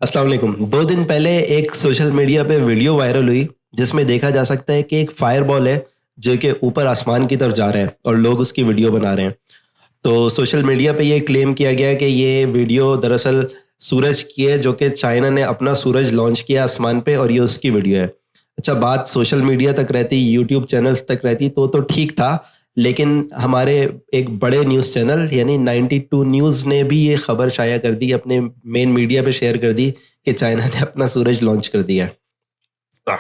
अस्सलाम वालेकुम। 2 दिन पहले एक सोशल मीडिया पे वीडियो वायरल हुई जिसमें देखा जा सकता है कि एक फायर बॉल है जो कि ऊपर आसमान की तरफ जा रहा है और लोग उसकी वीडियो बना रहे हैं। तो सोशल मीडिया पे ये क्लेम किया गया है कि ये वीडियो दरअसल सूरज की है, जो कि चाइना ने अपना सूरज लॉन्च किया आसमान पे और ये उसकी वीडियो है। अच्छा, बात सोशल मीडिया तक रहती, यूट्यूब चैनल्स तक रहती तो ठीक था, लेकिन हमारे एक बड़े न्यूज़ चैनल यानी 92 न्यूज़ ने भी ये खबर शाया कर दी, अपने मेन मीडिया पे शेयर कर दी कि चाइना ने अपना सूरज लॉन्च कर दिया है।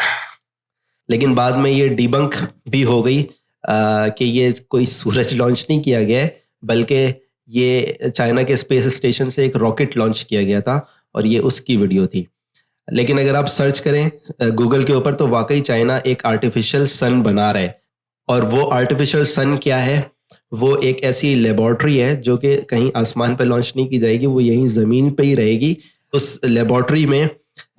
लेकिन बाद में ये डिबंक भी हो गई कि ये कोई सूरज लॉन्च नहीं किया गया है, बल्कि ये चाइना के स्पेस स्टेशन से एक रॉकेट लॉन्च किया गया था और ये उसकी वीडियो थी। लेकिन अगर आप सर्च करें गूगल के ऊपर तो वाकई चाइना एक आर्टिफिशियल सन बना रहा है। और वो आर्टिफिशियल सन क्या है? वो एक ऐसी लेबॉर्ट्री है जो कि कहीं आसमान पे लॉन्च नहीं की जाएगी, वो यहीं ज़मीन पे ही रहेगी। उस लेबॉर्ट्री में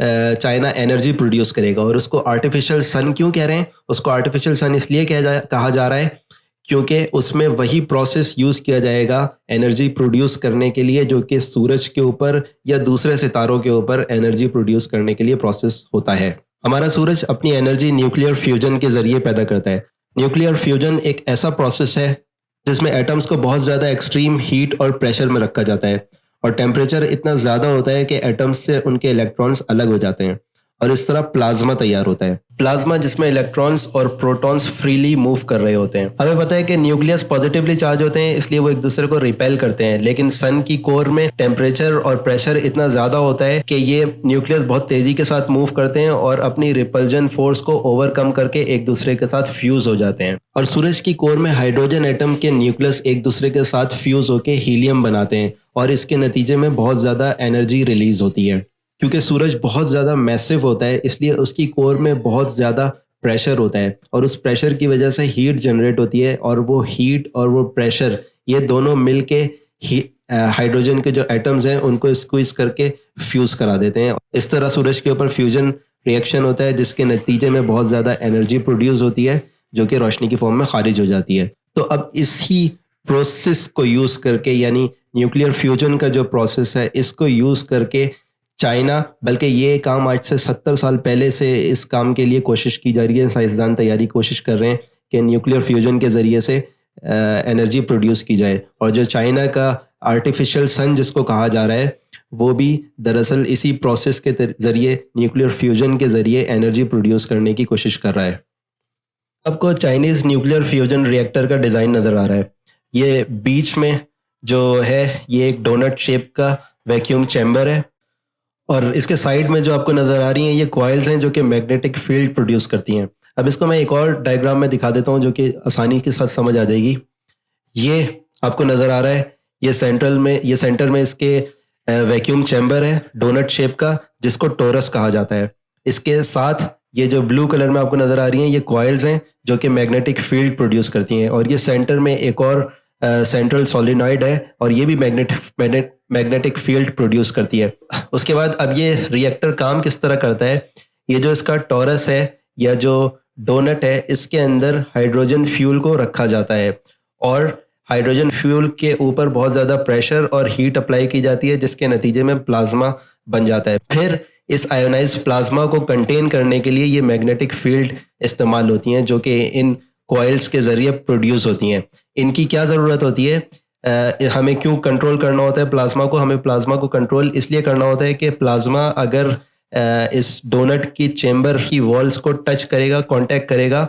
चाइना एनर्जी प्रोड्यूस करेगा। और उसको आर्टिफिशियल सन क्यों कह रहे हैं? उसको आर्टिफिशियल सन इसलिए कहा जा रहा है क्योंकि उसमें वही प्रोसेस यूज़ किया जाएगा एनर्जी प्रोड्यूस करने के लिए जो कि सूरज के ऊपर या दूसरे सितारों के ऊपर एनर्जी प्रोड्यूस करने के लिए प्रोसेस होता है। हमारा सूरज अपनी एनर्जी न्यूक्लियर फ्यूजन के ज़रिए पैदा करता है। न्यूक्लियर फ्यूजन एक ऐसा प्रोसेस है जिसमें एटम्स को बहुत ज़्यादा एक्सट्रीम हीट और प्रेशर में रखा जाता है और टेम्परेचर इतना ज़्यादा होता है कि एटम्स से उनके इलेक्ट्रॉन्स अलग हो जाते हैं और इस तरह प्लाज्मा तैयार होता है। प्लाज्मा जिसमें इलेक्ट्रॉन्स और प्रोटॉन्स फ्रीली मूव कर रहे होते हैं। हमें पता है कि न्यूक्लियस पॉजिटिवली चार्ज होते हैं, इसलिए वो एक दूसरे को रिपेल करते हैं। लेकिन सन की कोर में टेम्परेचर और प्रेशर इतना ज़्यादा होता है कि ये न्यूक्लियस बहुत तेज़ी के साथ मूव करते हैं और अपनी रिपल्जन फोर्स को ओवरकम करके एक दूसरे के साथ फ्यूज हो जाते हैं। और सूरज की कोर में हाइड्रोजन एटम के न्यूक्लियस एक दूसरे के साथ फ्यूज होकर हीलियम बनाते हैं और इसके नतीजे में बहुत ज़्यादा एनर्जी रिलीज होती है। क्योंकि सूरज बहुत ज़्यादा मैसिव होता है, इसलिए उसकी कोर में बहुत ज़्यादा प्रेशर होता है और उस प्रेशर की वजह से हीट जनरेट होती है और वो हीट और वो प्रेशर ये दोनों मिल के हाइड्रोजन के जो एटम्स हैं उनको स्क्वीज करके फ्यूज करा देते हैं। इस तरह सूरज के ऊपर फ्यूजन रिएक्शन होता है जिसके नतीजे में बहुत ज़्यादा एनर्जी प्रोड्यूस होती है जो कि रोशनी की फॉर्म में खारिज हो जाती है। तो अब इसी प्रोसेस को यूज़ करके यानी न्यूक्लियर फ्यूजन का जो प्रोसेस है इसको यूज़ करके चाइना, बल्कि ये काम आज से 70 साल पहले से इस काम के लिए कोशिश की जा रही है, साइंसदान तैयारी कोशिश कर रहे हैं कि न्यूक्लियर फ्यूजन के ज़रिए से एनर्जी प्रोड्यूस की जाए। और जो चाइना का आर्टिफिशियल सन जिसको कहा जा रहा है वो भी दरअसल इसी प्रोसेस के ज़रिए न्यूक्लियर फ्यूजन के ज़रिए एनर्जी प्रोड्यूस करने की कोशिश कर रहा है। आपको चाइनीज़ न्यूक्लियर फ्यूजन रिएक्टर का डिज़ाइन नज़र आ रहा है। ये बीच में जो है ये एक डोनट शेप का वैक्यूम चैम्बर है और इसके साइड में जो आपको नज़र आ रही हैं ये कॉइल्स हैं जो कि मैग्नेटिक फील्ड प्रोड्यूस करती हैं। अब इसको मैं एक और डायग्राम में दिखा देता हूँ जो कि आसानी के साथ समझ आ जाएगी। ये आपको नज़र आ रहा है, ये सेंटर में इसके वैक्यूम चैम्बर है डोनट शेप का जिसको टोरस कहा जाता है। इसके साथ ये जो ब्लू कलर में आपको नज़र आ रही हैं ये कॉइल्स हैं जो कि मैग्नेटिक फील्ड प्रोड्यूस करती हैं और ये सेंटर में एक और सेंट्रल सोलिनॉइड है और ये भी मैग्नेटिक फील्ड प्रोड्यूस करती है। उसके बाद अब ये रिएक्टर काम किस तरह करता है? ये जो इसका टॉरस है या जो डोनट है इसके अंदर हाइड्रोजन फ्यूल को रखा जाता है और हाइड्रोजन फ्यूल के ऊपर बहुत ज़्यादा प्रेशर और हीट अप्लाई की जाती है जिसके नतीजे में प्लाज्मा बन जाता है। फिर इस आयोनाइज प्लाज्मा को कंटेन करने के लिए ये मैग्नेटिक फील्ड इस्तेमाल होती हैं जो कि इन कॉइल्स के ज़रिए प्रोड्यूस होती हैं। इनकी क्या ज़रूरत होती है? हमें क्यों कंट्रोल करना होता है प्लाज्मा को? हमें प्लाज्मा को कंट्रोल इसलिए करना होता है कि प्लाज्मा अगर इस डोनट की चेम्बर की वॉल्स को टच करेगा, कांटेक्ट करेगा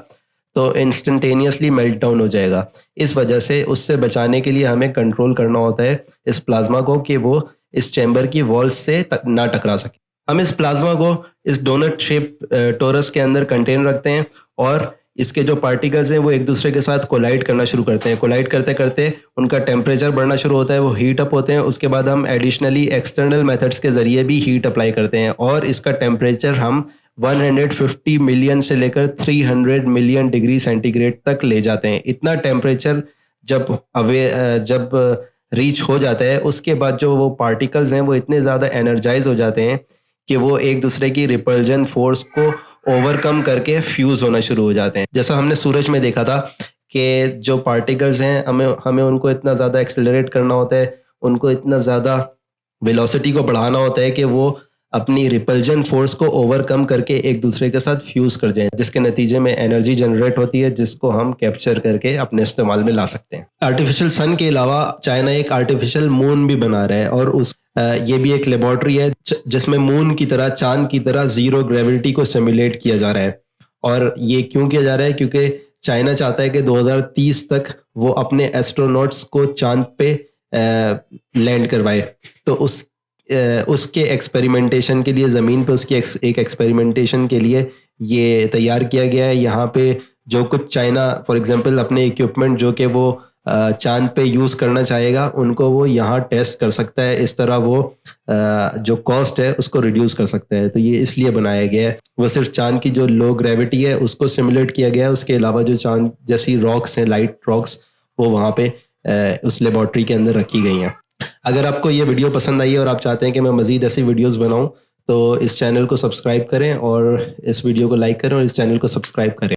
तो इंस्टेंटेनियसली मेल्ट डाउन हो जाएगा। इस वजह से उससे बचाने के लिए हमें कंट्रोल करना होता है इस प्लाज्मा को कि वो इस चेम्बर की वॉल्स से ना टकरा सके। हम इस प्लाज्मा को इस डोनट शेप टोरस के अंदर कंटेन रखते हैं और इसके जो पार्टिकल्स हैं वो एक दूसरे के साथ कोलाइड करना शुरू करते हैं। कोलाइड करते करते उनका टेम्परेचर बढ़ना शुरू होता है, वो हीट अप होते हैं। उसके बाद हम एडिशनली एक्सटर्नल मेथड्स के ज़रिए भी हीट अप्लाई करते हैं और इसका टेम्परेचर हम 150 मिलियन से लेकर 300 मिलियन डिग्री सेंटीग्रेड तक ले जाते हैं। इतना टेम्परेचर जब रीच हो जाता है उसके बाद जो वो पार्टिकल्स हैं वो इतने ज़्यादा एनर्जाइज हो जाते हैं कि वो एक दूसरे की रिपल्जन फोर्स को ओवरकम करके फ्यूज होना शुरू हो जाते हैं। जैसा हमने सूरज में देखा था कि जो पार्टिकल्स हैं हमें उनको इतना ज़्यादा एक्सेलरेट करना होता है, उनको इतना ज़्यादा वेलोसिटी को बढ़ाना होता है कि वो अपनी रिपल्जन फोर्स को ओवरकम करके एक दूसरे के साथ फ्यूज कर जाएं, जिसके नतीजे में एनर्जी जनरेट होती है, जिसको हम कैप्चर करके अपने इस्तेमाल में ला सकते हैं। आर्टिफिशियल सन के अलावा चाइना एक आर्टिफिशियल मून भी बना रहा है, और ये भी एक लेबोरेटरी है जिसमें मून की तरह, चांद की तरह जीरो ग्रेविटी को सिमुलेट किया जा रहा है। और ये क्यों किया जा रहा है? क्योंकि चाइना चाहता है कि 2030 तक वो अपने एस्ट्रोनॉट्स को चांद पे लैंड करवाए। तो उसके एक्सपेरिमेंटेशन के लिए, ज़मीन पे उसकी एक एक्सपेरिमेंटेशन के लिए ये तैयार किया गया है। यहाँ पे जो कुछ चाइना फॉर एग्जांपल अपने इक्विपमेंट जो कि वो चांद पे यूज़ करना चाहेगा, उनको वो यहाँ टेस्ट कर सकता है। इस तरह वो जो कॉस्ट है उसको रिड्यूस कर सकता है। तो ये इसलिए बनाया गया है। वो सिर्फ चांद की जो लो ग्रेविटी है उसको सिमुलेट किया गया है, उसके अलावा जो चांद जैसी रॉक्स हैं, लाइट रॉक्स, वो वहाँ पे उस लेबॉर्ट्री के अंदर रखी गई हैं। अगर आपको ये वीडियो पसंद आई है और आप चाहते हैं कि मैं मज़ीद ऐसी वीडियोस बनाऊं, तो इस चैनल को सब्सक्राइब करें और इस वीडियो को लाइक करें और इस चैनल को सब्सक्राइब करें।